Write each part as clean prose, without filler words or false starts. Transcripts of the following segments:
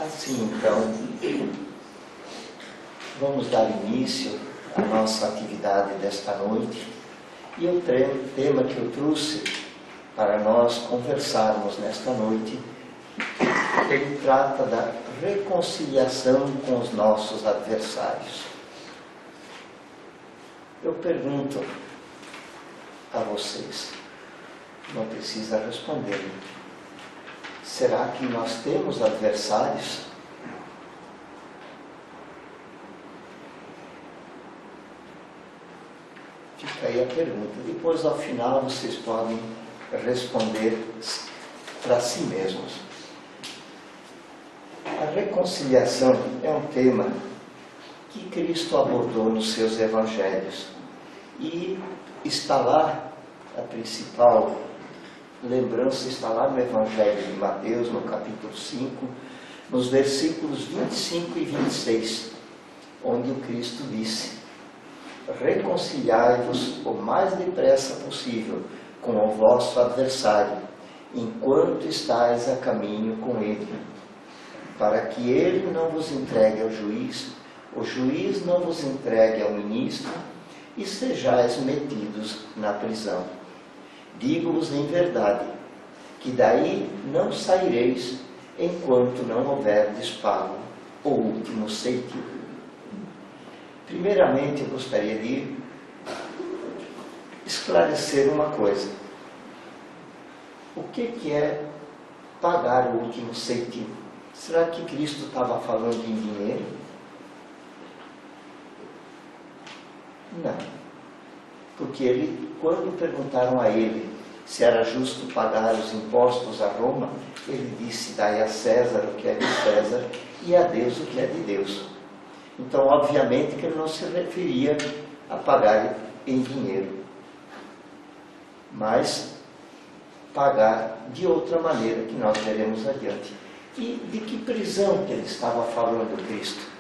Assim, então, vamos dar início à nossa atividade desta noite. E o tema que eu trouxe para nós conversarmos nesta noite, ele trata da reconciliação com os nossos adversários. Eu pergunto a vocês, não precisa responder, será que nós temos adversários? Fica aí a pergunta. Depois, ao final, vocês podem responder para si mesmos. A reconciliação é um tema que Cristo abordou nos seus evangelhos. E está lá, a principal lembrança está lá no Evangelho de Mateus, no capítulo 5, nos versículos 25 e 26, onde o Cristo disse: reconciliai-vos o mais depressa possível com o vosso adversário, enquanto estáis a caminho com ele, para que ele não vos entregue ao juiz, o juiz não vos entregue ao ministro, e sejais metidos na prisão. Digo-vos em verdade, que daí não saireis, enquanto não houverdes pago o último cêntimo. Primeiramente, eu gostaria de esclarecer uma coisa. O que é pagar o último cêntimo? Será que Cristo estava falando em dinheiro? Não. Porque ele, quando perguntaram a ele se era justo pagar os impostos a Roma, ele disse: dai a César o que é de César e a Deus o que é de Deus. Então, obviamente que ele não se referia a pagar em dinheiro, mas pagar de outra maneira, que nós veremos adiante. E de que prisão que ele estava falando, Cristo?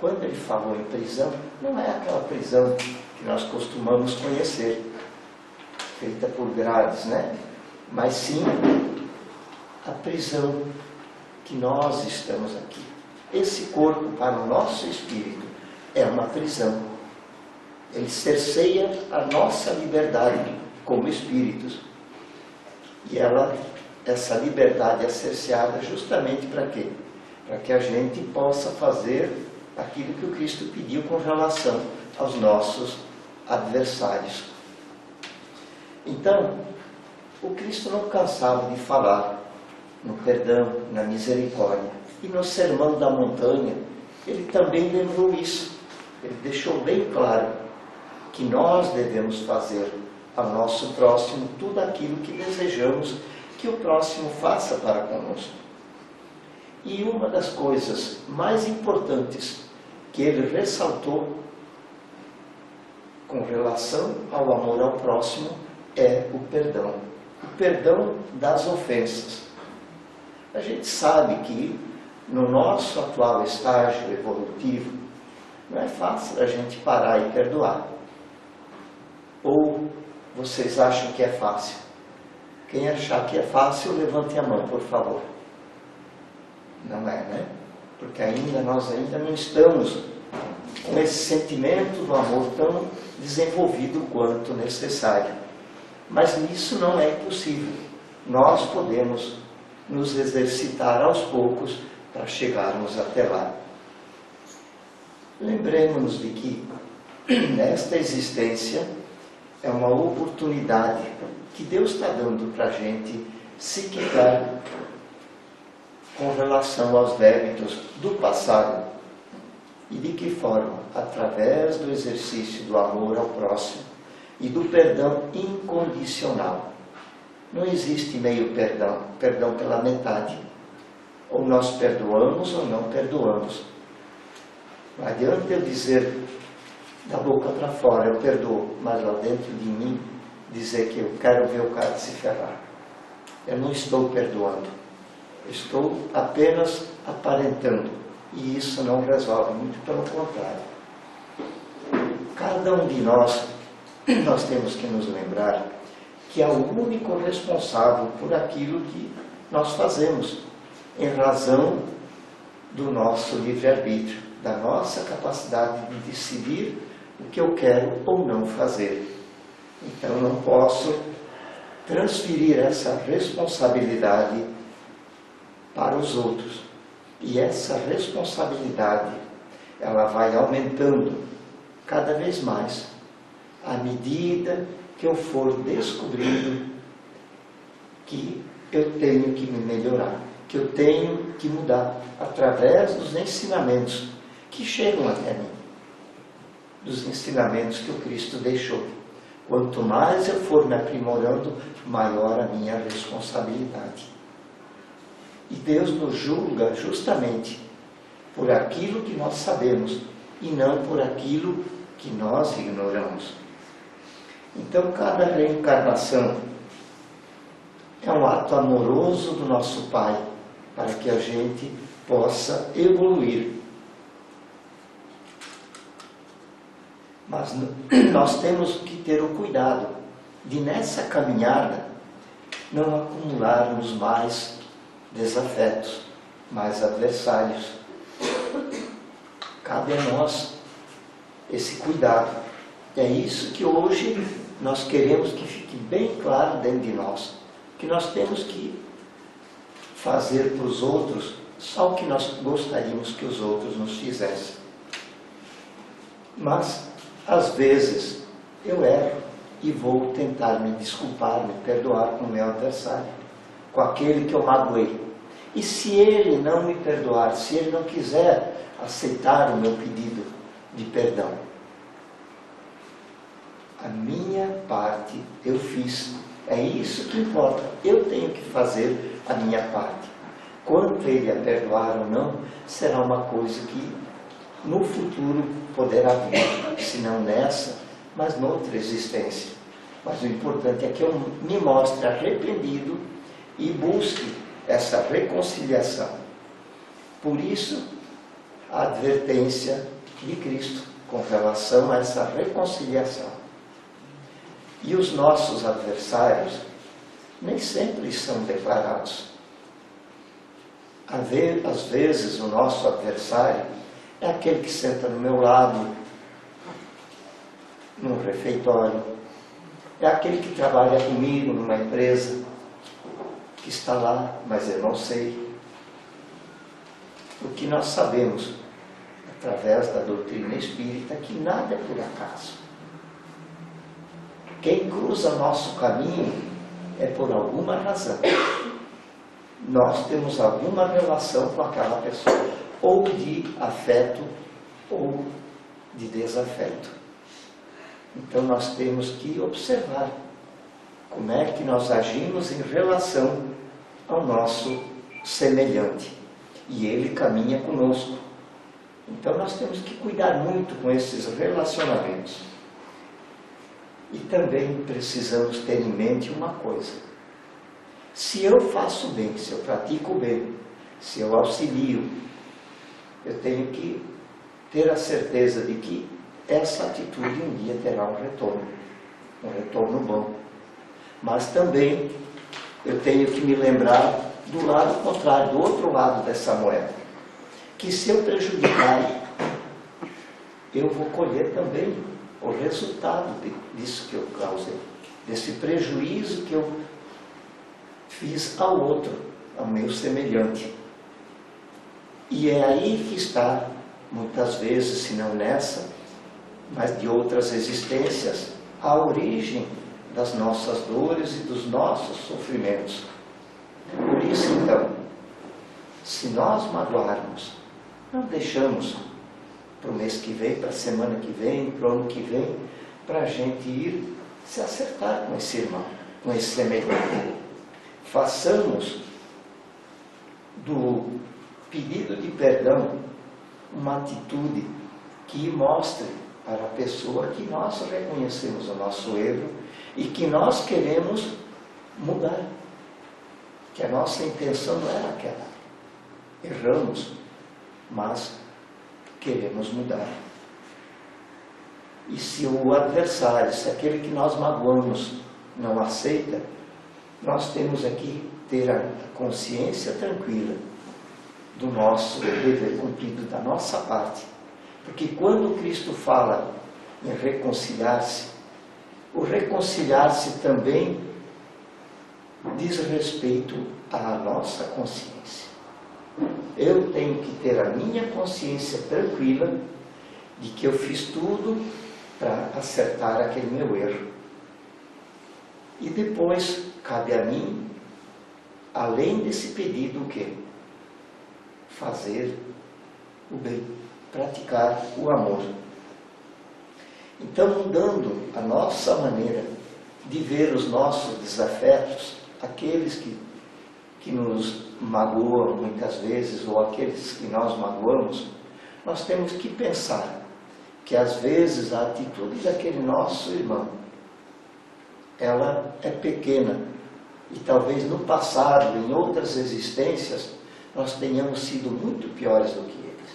Quando ele falou em prisão, não é aquela prisão que nós costumamos conhecer, feita por grades, né? Mas sim a prisão que nós estamos aqui. Esse corpo, para o nosso espírito, é uma prisão. Ele cerceia a nossa liberdade como espíritos. E essa liberdade é cerceada justamente para quê? Para que a gente possa fazer aquilo que o Cristo pediu com relação aos nossos adversários. Então, o Cristo não cansava de falar no perdão, na misericórdia. E no Sermão da Montanha, ele também lembrou isso. Ele deixou bem claro que nós devemos fazer ao nosso próximo tudo aquilo que desejamos que o próximo faça para conosco. E uma das coisas mais importantes que ele ressaltou com relação ao amor ao próximo é o perdão. O perdão das ofensas. A gente sabe que no nosso atual estágio evolutivo não é fácil a gente parar e perdoar. Ou vocês acham que é fácil? Quem achar que é fácil, levante a mão, por favor. Não é, né? Porque nós ainda não estamos com esse sentimento do amor tão desenvolvido quanto necessário. Mas isso não é impossível. Nós podemos nos exercitar aos poucos para chegarmos até lá. Lembremos-nos de que esta existência é uma oportunidade que Deus está dando para a gente se quitar com relação aos débitos do passado. E de que forma? Através do exercício do amor ao próximo e do perdão incondicional. Não existe meio perdão, perdão pela metade. Ou nós perdoamos ou não perdoamos. Não adianta eu dizer da boca para fora, eu perdoo, mas lá dentro de mim dizer que eu quero ver o cara se ferrar. Eu não estou perdoando. Estou apenas aparentando. E isso não resolve, muito pelo contrário. Cada um de nós temos que nos lembrar que é o único responsável por aquilo que nós fazemos, em razão do nosso livre-arbítrio, da nossa capacidade de decidir o que eu quero ou não fazer. Então, eu não posso transferir essa responsabilidade para os outros. E essa responsabilidade, ela vai aumentando cada vez mais, à medida que eu for descobrindo que eu tenho que me melhorar, que eu tenho que mudar, através dos ensinamentos que chegam até mim, dos ensinamentos que o Cristo deixou. Quanto mais eu for me aprimorando, maior a minha responsabilidade. E Deus nos julga justamente por aquilo que nós sabemos e não por aquilo que nós ignoramos. Então, cada reencarnação é um ato amoroso do nosso Pai para que a gente possa evoluir. Mas nós temos que ter o cuidado de, nessa caminhada, não acumularmos mais desafetos, mais adversários. Cabe a nós esse cuidado. É isso que hoje nós queremos que fique bem claro dentro de nós, que nós temos que fazer para os outros só o que nós gostaríamos que os outros nos fizessem. Mas, às vezes, eu erro e vou tentar me desculpar, me perdoar com o meu adversário, com aquele que eu magoei. E se ele não me perdoar, se ele não quiser aceitar o meu pedido de perdão, a minha parte eu fiz. É isso que importa. Eu tenho que fazer a minha parte. Quanto ele a perdoar ou não, será uma coisa que no futuro poderá vir, se não nessa, mas noutra existência. Mas o importante é que eu me mostre arrependido e busque essa reconciliação. Por isso, a advertência de Cristo com relação a essa reconciliação. E os nossos adversários nem sempre são declarados. Às vezes o nosso adversário é aquele que senta no meu lado, num refeitório, é aquele que trabalha comigo numa empresa, que está lá, mas eu não sei. O que nós sabemos, através da doutrina espírita, que nada é por acaso. Quem cruza nosso caminho é por alguma razão. Nós temos alguma relação com aquela pessoa, ou de afeto, ou de desafeto. Então nós temos que observar como é que nós agimos em relação ao nosso semelhante. E ele caminha conosco. Então nós temos que cuidar muito com esses relacionamentos. E também precisamos ter em mente uma coisa. Se eu faço bem, se eu pratico bem, se eu auxilio, eu tenho que ter a certeza de que essa atitude um dia terá um retorno bom. Mas também eu tenho que me lembrar do lado contrário, do outro lado dessa moeda, que se eu prejudicar, eu vou colher também o resultado disso que eu causei, desse prejuízo que eu fiz ao outro, ao meu semelhante. E é aí que está, muitas vezes, se não nessa, mas de outras existências, a origem das nossas dores e dos nossos sofrimentos. Por isso, então, se nós magoarmos, não deixamos para o mês que vem, para a semana que vem, para o ano que vem, para a gente ir se acertar com esse irmão, com esse semelhante. Façamos do pedido de perdão uma atitude que mostre para a pessoa que nós reconhecemos o nosso erro e que nós queremos mudar. Que a nossa intenção não era aquela. Erramos, mas queremos mudar. E se o adversário, se aquele que nós magoamos não aceita, nós temos aqui ter a consciência tranquila do nosso dever cumprido, da nossa parte. Porque quando Cristo fala em reconciliar-se, o reconciliar-se também diz respeito à nossa consciência. Eu tenho que ter a minha consciência tranquila de que eu fiz tudo para acertar aquele meu erro. E depois cabe a mim, além desse pedido, o quê? Fazer o bem, praticar o amor. Então, mudando a nossa maneira de ver os nossos desafetos, aqueles que nos magoam muitas vezes, ou aqueles que nós magoamos, nós temos que pensar que às vezes a atitude daquele nosso irmão, ela é pequena, e talvez no passado, em outras existências, nós tenhamos sido muito piores do que eles.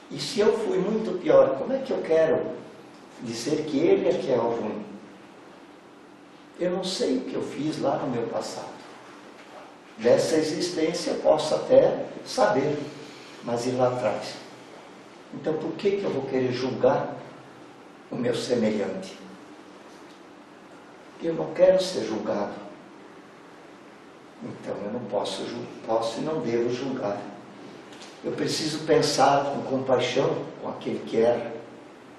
E se eu fui muito pior, como é que eu quero dizer que ele é que é o ruim? Eu não sei o que eu fiz lá no meu passado. Dessa existência eu posso até saber, mas e lá atrás? Então por que eu vou querer julgar o meu semelhante? Eu não quero ser julgado. Então eu não posso e não devo julgar. Eu preciso pensar com compaixão com aquele que erra.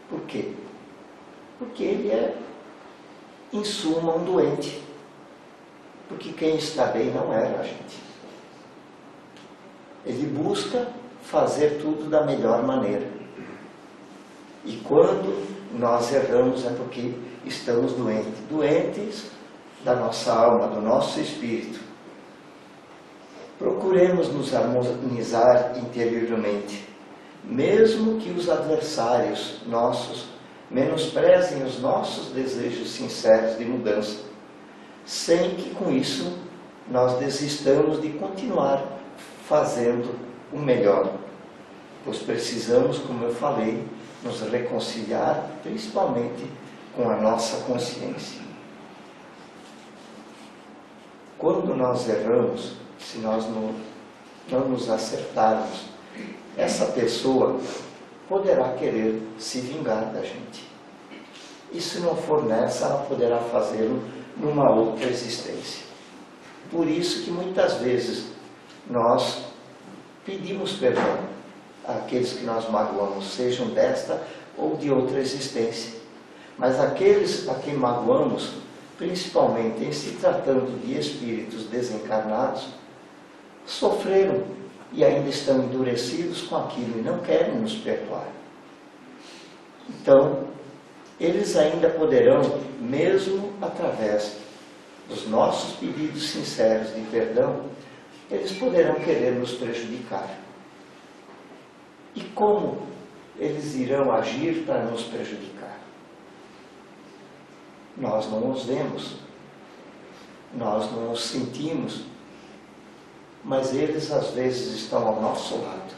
Por quê? Porque ele é, em suma, um doente. Porque quem está bem não era a gente. Ele busca fazer tudo da melhor maneira. E quando nós erramos é porque estamos doentes. Doentes da nossa alma, do nosso espírito. Procuremos nos harmonizar interiormente, mesmo que os adversários nossos menosprezem os nossos desejos sinceros de mudança, sem que com isso nós desistamos de continuar fazendo o melhor, pois precisamos, como eu falei, nos reconciliar principalmente com a nossa consciência. Quando nós erramos, se nós não nos acertarmos, essa pessoa poderá querer se vingar da gente. E se não for nessa, ela poderá fazê-lo numa outra existência. Por isso que muitas vezes nós pedimos perdão àqueles que nós magoamos, sejam desta ou de outra existência. Mas aqueles a quem magoamos, principalmente em se tratando de espíritos desencarnados, sofreram e ainda estão endurecidos com aquilo e não querem nos perdoar. Então, eles ainda poderão, mesmo através dos nossos pedidos sinceros de perdão, eles poderão querer nos prejudicar. E como eles irão agir para nos prejudicar? Nós não os vemos, nós não os sentimos, mas eles às vezes estão ao nosso lado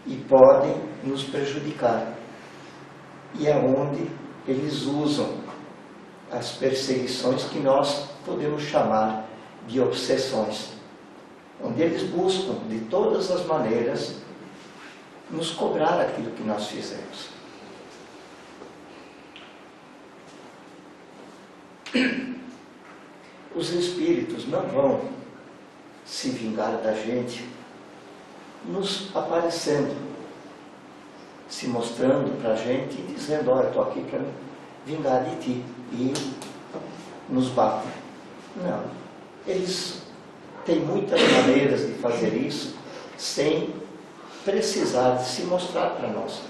e podem nos prejudicar. E é onde eles usam as perseguições que nós podemos chamar de obsessões, onde eles buscam de todas as maneiras nos cobrar aquilo que nós fizemos. Os espíritos não vão se vingar da gente nos aparecendo, se mostrando para a gente e dizendo: olha, estou aqui para me vingar de ti, e nos batem. Não, eles têm muitas maneiras de fazer isso sem precisar de se mostrar para nós.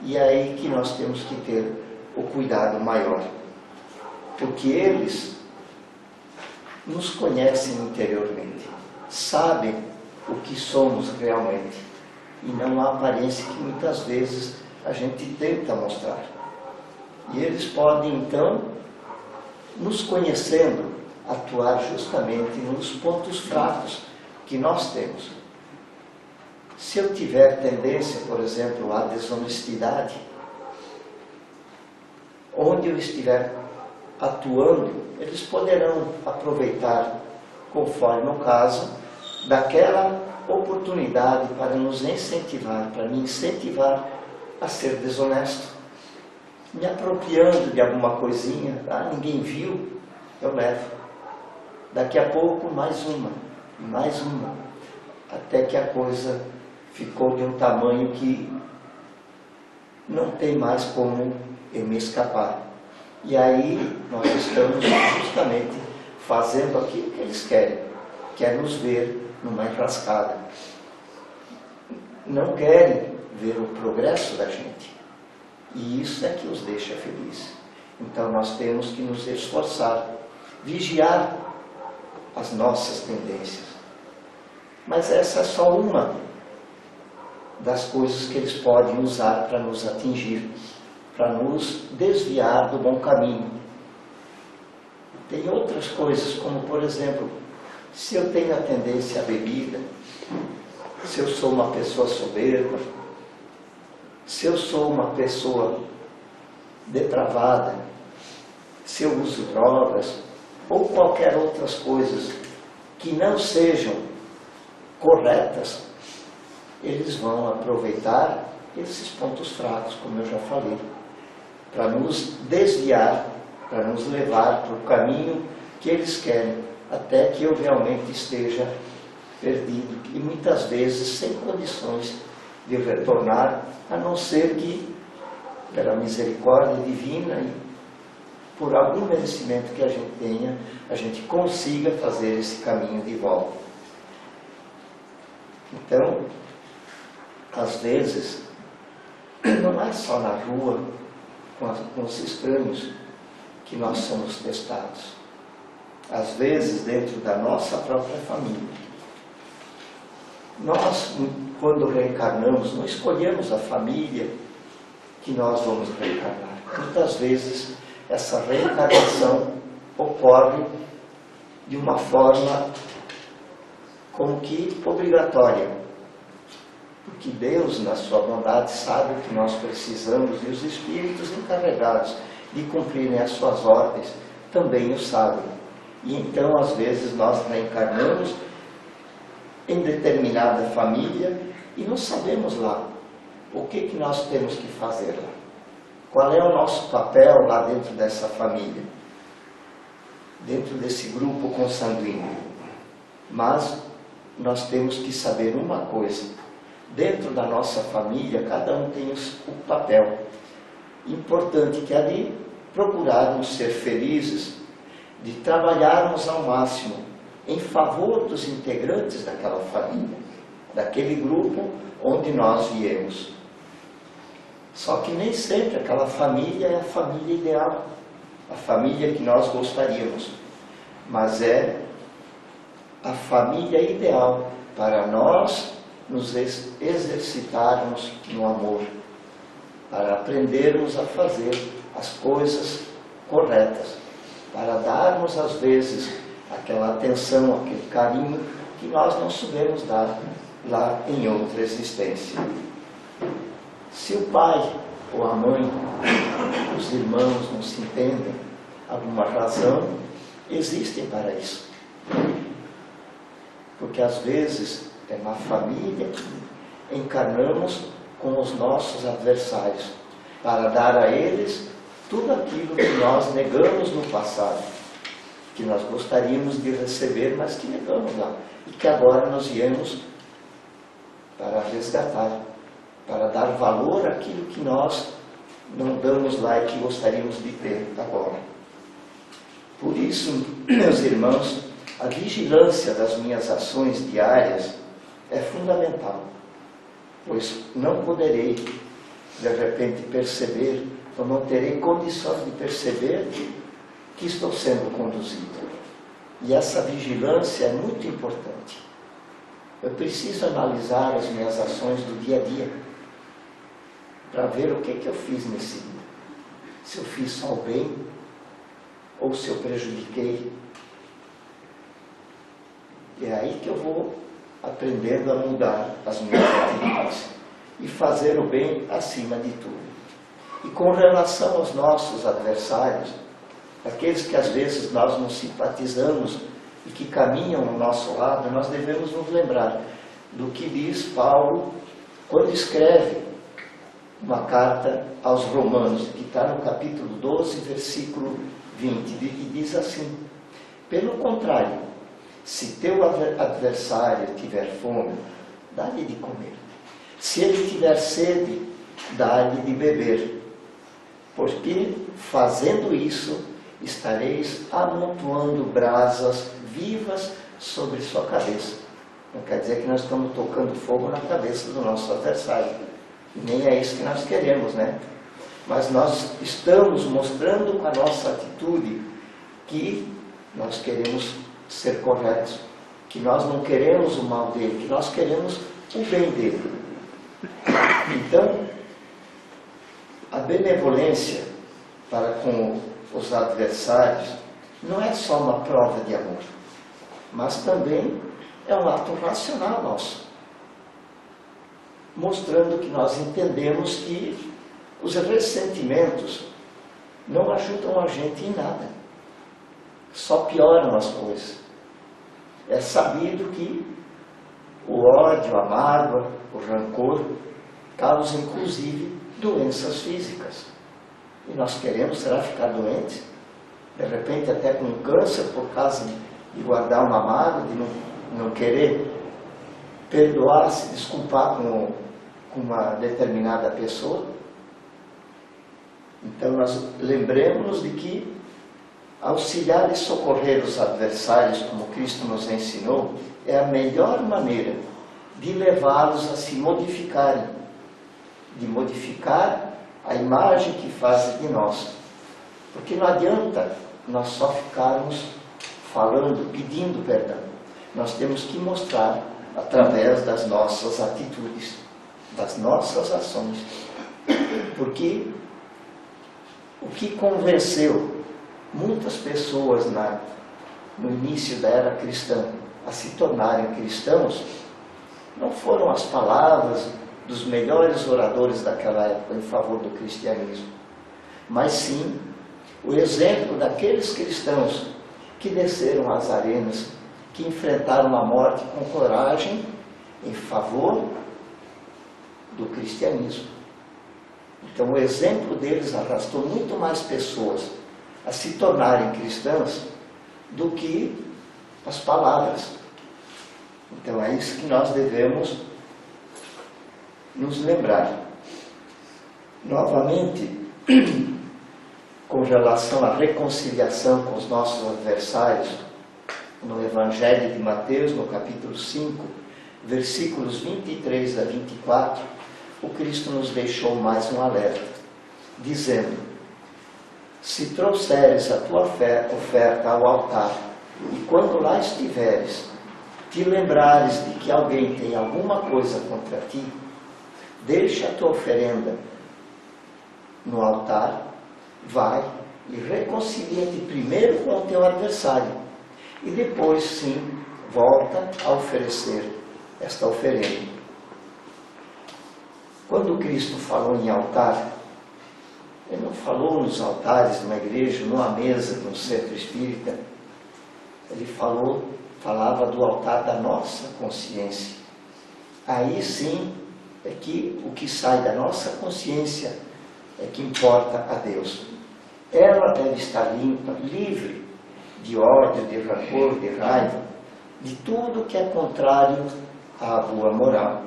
E é aí que nós temos que ter o cuidado maior, porque eles nos conhecem interiormente, sabem o que somos realmente, e não a aparência que muitas vezes a gente tenta mostrar. E eles podem então, nos conhecendo, atuar justamente nos pontos fracos que nós temos. Se eu tiver tendência, por exemplo, à desonestidade, onde eu estiver atuando, eles poderão aproveitar, conforme o caso, daquela oportunidade para nos incentivar, para me incentivar a ser desonesto. Me apropriando de alguma coisinha, ninguém viu, eu levo. Daqui a pouco mais uma, até que a coisa ficou de um tamanho que não tem mais como eu me escapar. E aí nós estamos justamente fazendo aquilo que eles querem, que é nos ver numa enrascada. Não querem ver o progresso da gente. E isso é que os deixa felizes. Então nós temos que nos esforçar, vigiar as nossas tendências. Mas essa é só uma das coisas que eles podem usar para nos atingir, para nos desviar do bom caminho. Tem outras coisas, como por exemplo, se eu tenho a tendência à bebida, se eu sou uma pessoa soberba, se eu sou uma pessoa depravada, se eu uso drogas, ou qualquer outras coisas que não sejam corretas, eles vão aproveitar esses pontos fracos, como eu já falei, para nos desviar, para nos levar para o caminho que eles querem, até que eu realmente esteja perdido, e muitas vezes sem condições de retornar, a não ser que, pela misericórdia divina e por algum merecimento que a gente tenha, a gente consiga fazer esse caminho de volta. Então, às vezes, não é só na rua, com os estranhos, que nós somos testados. Às vezes, dentro da nossa própria família. Nós, quando reencarnamos, não escolhemos a família que nós vamos reencarnar. Muitas vezes, essa reencarnação ocorre de uma forma como que obrigatória. Porque Deus, na sua bondade, sabe o que nós precisamos e os espíritos encarregados de cumprirem as suas ordens também o sabem. E então, às vezes, nós reencarnamos em determinada família e não sabemos lá o que nós temos que fazer lá. Qual é o nosso papel lá dentro dessa família, dentro desse grupo consanguíneo. Mas nós temos que saber uma coisa: dentro da nossa família, cada um tem o papel importante, que é de procurarmos ser felizes, de trabalharmos ao máximo em favor dos integrantes daquela família, daquele grupo onde nós viemos. Só que nem sempre aquela família é a família ideal, a família que nós gostaríamos, mas é a família ideal para nós nos exercitarmos no amor, para aprendermos a fazer as coisas corretas, para darmos às vezes aquela atenção, aquele carinho que nós não soubemos dar lá em outra existência. Se o pai ou a mãe, os irmãos não se entendem, alguma razão, existem para isso. Porque às vezes é na família que encarnamos com os nossos adversários, para dar a eles tudo aquilo que nós negamos no passado, que nós gostaríamos de receber, mas que negamos lá, e que agora nós viemos para resgatar, para dar valor àquilo que nós não damos lá e que gostaríamos de ter agora. Por isso, meus irmãos, a vigilância das minhas ações diárias é fundamental, pois não poderei, de repente, perceber, ou não terei condições de perceber que estou sendo conduzido. E essa vigilância é muito importante. Eu preciso analisar as minhas ações do dia a dia, para ver o que eu fiz nesse dia. Se eu fiz só o bem, ou se eu prejudiquei. É aí que eu vou aprendendo a mudar as minhas atitudes e fazer o bem acima de tudo. E com relação aos nossos adversários, aqueles que às vezes nós não simpatizamos e que caminham ao nosso lado, nós devemos nos lembrar do que diz Paulo quando escreve uma carta aos Romanos, que está no capítulo 12, versículo 20, e diz assim: pelo contrário, se teu adversário tiver fome, dá-lhe de comer. Se ele tiver sede, dá-lhe de beber. Porque, fazendo isso, estareis amontoando brasas vivas sobre sua cabeça. Não quer dizer que nós estamos tocando fogo na cabeça do nosso adversário. Nem é isso que nós queremos, né? Mas nós estamos mostrando com a nossa atitude que nós queremos ser corretos, que nós não queremos o mal dele, que nós queremos o bem dele. Então, a benevolência para com os adversários não é só uma prova de amor, mas também é um ato racional nosso, mostrando que nós entendemos que os ressentimentos não ajudam a gente em nada, só pioram as coisas. É sabido que o ódio, a mágoa, o rancor causam inclusive doenças físicas. E nós queremos, será, ficar doentes? De repente até com câncer por causa de guardar uma mágoa, de não querer perdoar, se desculpar com uma determinada pessoa. Então nós lembremos de que auxiliar e socorrer os adversários, como Cristo nos ensinou, é a melhor maneira de levá-los a se modificarem, de modificar a imagem que fazem de nós. Porque não adianta nós só ficarmos falando, pedindo perdão. Nós temos que mostrar através das nossas atitudes, das nossas ações. Porque o que convenceu muitas pessoas no início da era cristã a se tornarem cristãos não foram as palavras dos melhores oradores daquela época em favor do cristianismo, mas sim o exemplo daqueles cristãos que desceram às arenas, que enfrentaram a morte com coragem em favor do cristianismo. Então o exemplo deles arrastou muito mais pessoas a se tornarem cristãs do que as palavras. Então é isso que nós devemos nos lembrar. Novamente, com relação à reconciliação com os nossos adversários, no Evangelho de Mateus, no capítulo 5, versículos 23 a 24, o Cristo nos deixou mais um alerta, dizendo: se trouxeres a tua oferta ao altar, e quando lá estiveres, te lembrares de que alguém tem alguma coisa contra ti, deixa a tua oferenda no altar, vai e reconcilia-te primeiro com o teu adversário, e depois sim volta a oferecer esta oferenda. Quando Cristo falou em altar, Ele não falou nos altares de uma igreja, numa mesa, num centro espírita. Ele falava do altar da nossa consciência. Aí sim é que o que sai da nossa consciência é que importa a Deus. Ela deve estar limpa, livre de ódio, de rancor, de raiva, de tudo que é contrário à boa moral.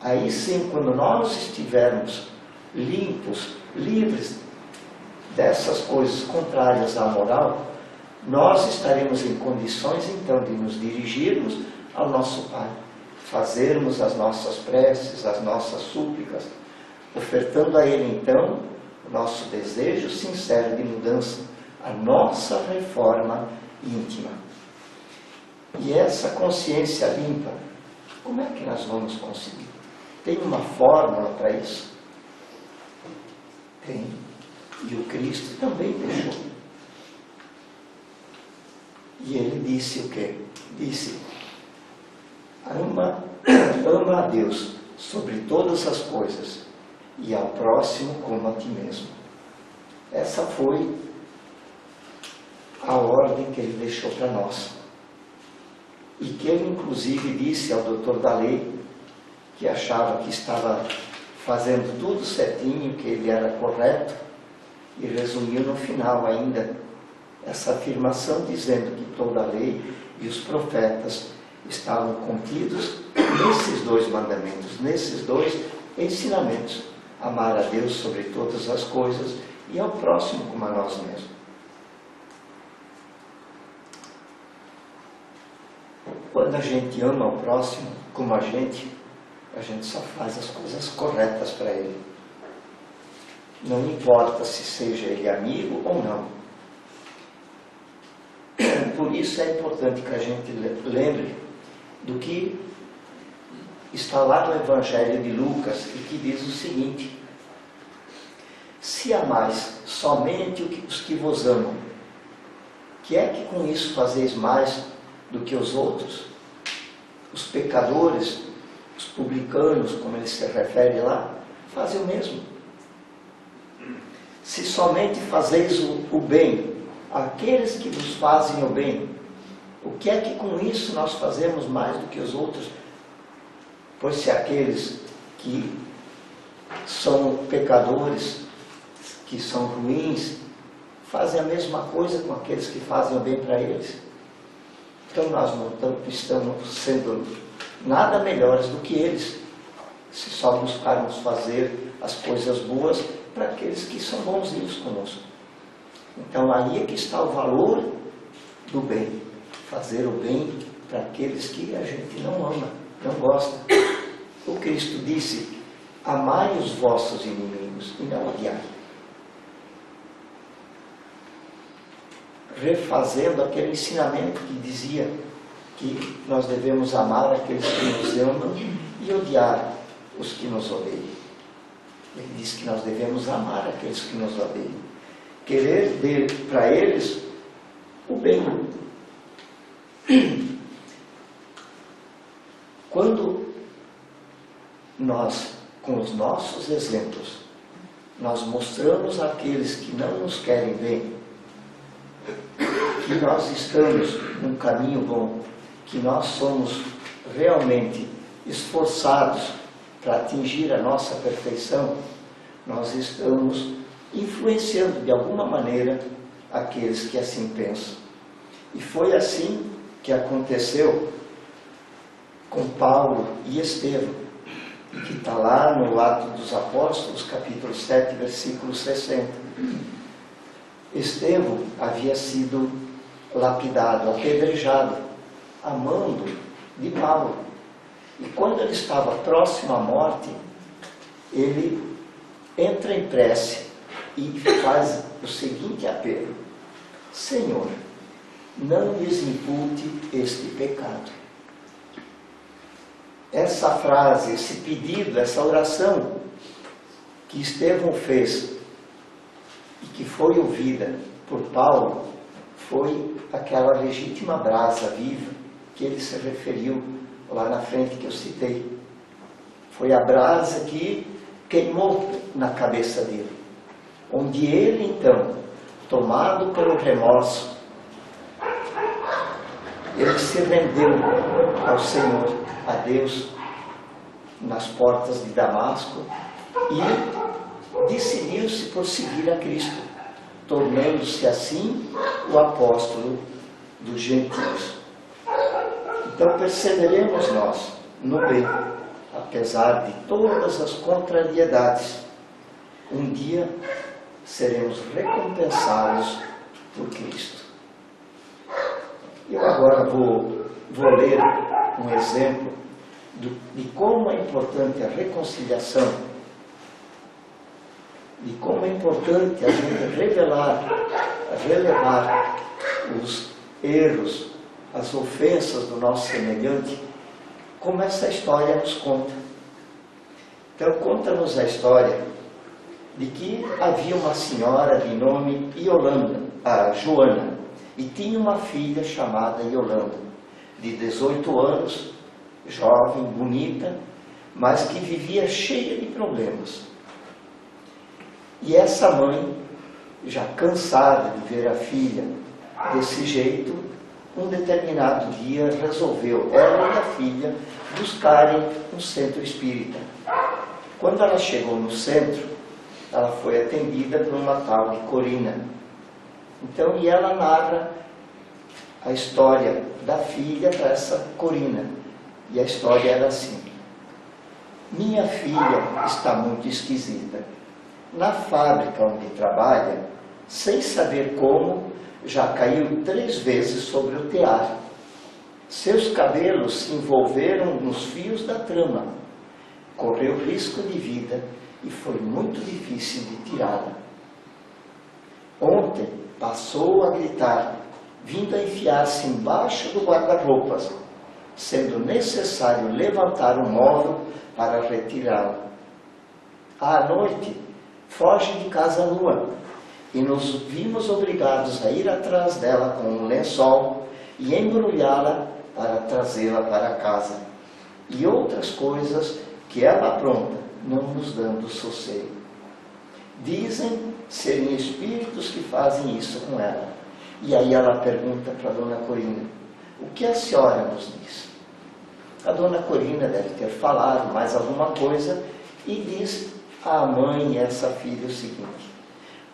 Aí sim, quando nós estivermos limpos, livres dessas coisas contrárias à moral, nós estaremos em condições então de nos dirigirmos ao nosso Pai, fazermos as nossas preces, as nossas súplicas, ofertando a Ele então o nosso desejo sincero de mudança, a nossa reforma íntima. E essa consciência limpa, como é que nós vamos conseguir? Tem uma fórmula para isso? Tem. E o Cristo também deixou. E Ele disse o quê? Disse: ama a Deus sobre todas as coisas e ao próximo como a ti mesmo. Essa foi a ordem que ele deixou para nós. E que ele inclusive disse ao doutor da lei, que achava que estava fazendo tudo certinho, que ele era correto, e resumiu no final ainda essa afirmação dizendo que toda a lei e os profetas estavam contidos nesses dois mandamentos, nesses dois ensinamentos: amar a Deus sobre todas as coisas e ao próximo como a nós mesmos. Quando a gente ama o próximo como a gente só faz as coisas corretas para ele. Não importa se seja ele amigo ou não. Por isso é importante que a gente lembre do que está lá no Evangelho de Lucas, e que diz o seguinte: se amais somente os que vos amam, que é que com isso fazeis mais do que os outros? Os pecadores, os publicanos, como ele se refere lá, fazem o mesmo. Se somente fazeis o bem àqueles que vos fazem o bem, o que é que com isso nós fazemos mais do que os outros? Pois se aqueles que são pecadores, que são ruins, fazem a mesma coisa com aqueles que fazem o bem para eles, então nós não estamos sendo nada melhores do que eles, se só buscarmos fazer as coisas boas para aqueles que são bonzinhos conosco. Então aí é que está o valor do bem, fazer o bem para aqueles que a gente não ama, não gosta. O Cristo disse: amai os vossos inimigos e não odiai. Refazendo aquele ensinamento que dizia que nós devemos amar aqueles que nos amam e odiar os que nos odeiam. Ele diz que nós devemos amar aqueles que nos odeiam, querer para eles o bem. Quando nós, com os nossos exemplos, nós mostramos àqueles que não nos querem bem que nós estamos num caminho bom, que nós somos realmente esforçados para atingir a nossa perfeição, nós estamos influenciando de alguma maneira aqueles que assim pensam. E foi assim que aconteceu com Paulo e Estevão, que está lá no Atos dos Apóstolos, capítulo 7, versículo 60. Estevão havia sido lapidado, apedrejado, a mando de Paulo. E quando ele estava próximo à morte, ele entra em prece e faz o seguinte apelo: Senhor, não lhes impute este pecado. Essa frase, esse pedido, essa oração que Estevão fez e que foi ouvida por Paulo, foi aquela legítima brasa viva que ele se referiu lá na frente que eu citei. Foi a brasa que queimou na cabeça dele, onde ele então, tomado pelo remorso, ele se rendeu ao Senhor, a Deus, nas portas de Damasco, e decidiu-se por seguir a Cristo, tornando-se assim o apóstolo dos gentios. Então perseveremos nós no bem, apesar de todas as contrariedades. Um dia seremos recompensados por Cristo. Eu agora vou ler um exemplo de como é importante a reconciliação, de como é importante a gente relevar os erros, as ofensas do nosso semelhante, como essa história nos conta. Então conta-nos a história de que havia uma senhora de nome Joana, e tinha uma filha chamada Yolanda, de 18 anos, jovem, bonita, mas que vivia cheia de problemas. E essa mãe, já cansada de ver a filha Desse jeito, um determinado dia resolveu ela e a filha buscarem um centro espírita. Quando ela chegou no centro, ela foi atendida por uma tal de Corina. Então, e ela narra a história da filha para essa Corina. E a história era assim: minha filha está muito esquisita. Na fábrica onde trabalha, sem saber como, já caiu 3 vezes sobre o tear. Seus cabelos se envolveram nos fios da trama. Correu risco de vida e foi muito difícil de tirá-la. Ontem passou a gritar, vindo a enfiar-se embaixo do guarda-roupas, sendo necessário levantar o móvel para retirá-la. À noite, foge de casa nua, e nos vimos obrigados a ir atrás dela com um lençol e embrulhá-la para trazê-la para casa. E outras coisas que ela apronta, não nos dando sossego. Dizem serem espíritos que fazem isso com ela. E aí ela pergunta para a Dona Corina: o que a senhora nos diz? A Dona Corina deve ter falado mais alguma coisa e diz à mãe e essa filha o seguinte: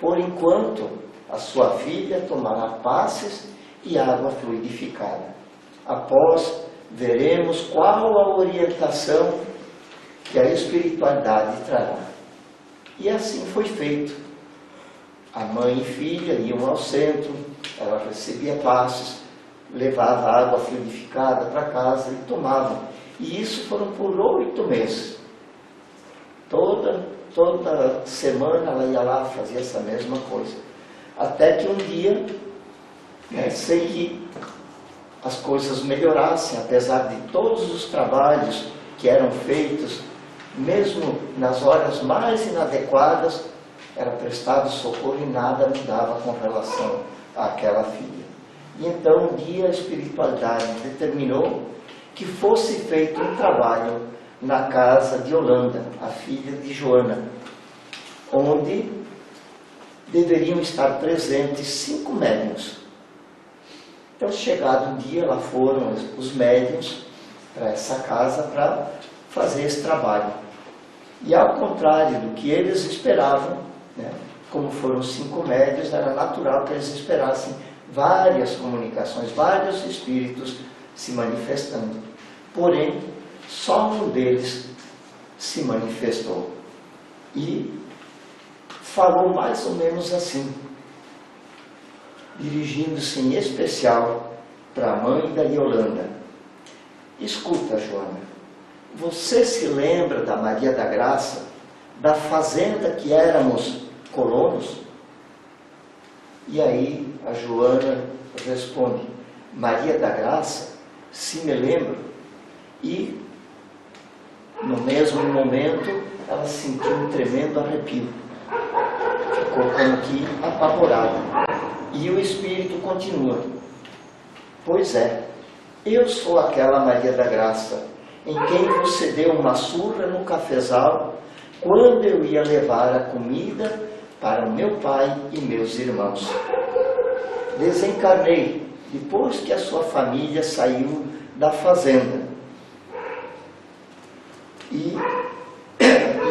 por enquanto, a sua filha tomará passes e água fluidificada. Após, veremos qual a orientação que a espiritualidade trará. E assim foi feito. A mãe e filha iam ao centro, ela recebia passes, levava água fluidificada para casa e tomavam. E isso foram por 8 meses. Toda semana ela ia lá, fazia essa mesma coisa. Até que um dia, sem que as coisas melhorassem, apesar de todos os trabalhos que eram feitos, mesmo nas horas mais inadequadas, era prestado socorro e nada mudava com relação àquela filha. E então um dia a espiritualidade determinou que fosse feito um trabalho na casa de Yolanda, a filha de Joana, onde deveriam estar presentes 5 médiuns. Então, chegado um dia, lá foram os médiuns para essa casa para fazer esse trabalho. E ao contrário do que eles esperavam, como foram 5 médiuns, era natural que eles esperassem várias comunicações, vários espíritos se manifestando. Porém, só um deles se manifestou e falou mais ou menos assim, dirigindo-se em especial para a mãe da Yolanda: escuta, Joana, você se lembra da Maria da Graça, da fazenda que éramos colonos? E aí a Joana responde: Maria da Graça, se me lembro. E no mesmo momento ela sentiu um tremendo arrepio, ficou como que apavorada. E o espírito continua: pois é, eu sou aquela Maria da Graça em quem você deu uma surra no cafezal quando eu ia levar a comida para meu pai e meus irmãos. Desencarnei depois que a sua família saiu da fazenda e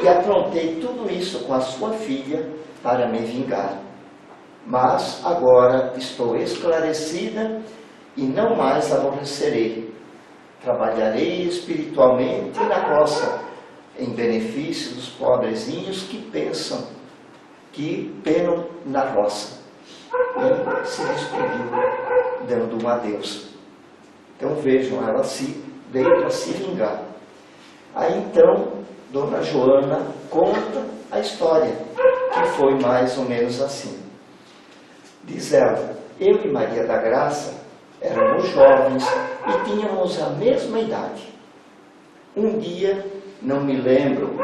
aprontei tudo isso com a sua filha para me vingar. Mas agora estou esclarecida e não mais aborrecerei. Trabalharei espiritualmente na roça, em benefício dos pobrezinhos que penam na roça. E se despediu, dando um adeus. Então vejam, ela veio para se vingar. Aí então, Dona Joana conta a história, que foi mais ou menos assim. Diz ela: eu e Maria da Graça éramos jovens e tínhamos a mesma idade. Um dia, não me lembro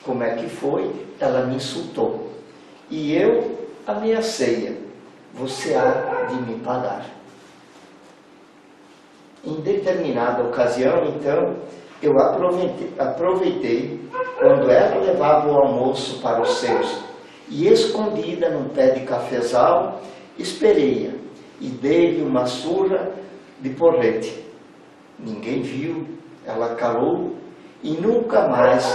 como é que foi, ela me insultou. E eu ameacei-a: você há de me pagar. Em determinada ocasião, então, eu aproveitei quando ela levava o almoço para os seus, e escondida num pé de cafezal, Esperei-a e dei-lhe uma surra de porrete. Ninguém viu, ela calou e nunca mais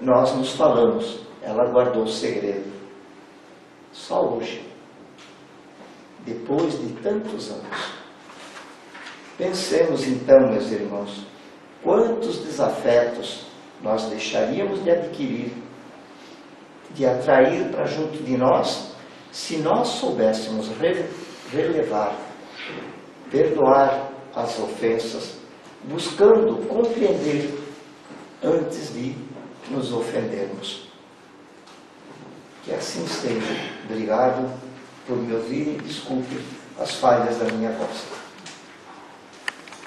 nós nos falamos. Ela guardou o segredo. Só hoje, depois de tantos anos. Pensemos então, meus irmãos, quantos desafetos nós deixaríamos de adquirir, de atrair para junto de nós, se nós soubéssemos relevar, perdoar as ofensas, buscando compreender antes de nos ofendermos. Que assim seja. Obrigado por me ouvir e desculpe as falhas da minha voz.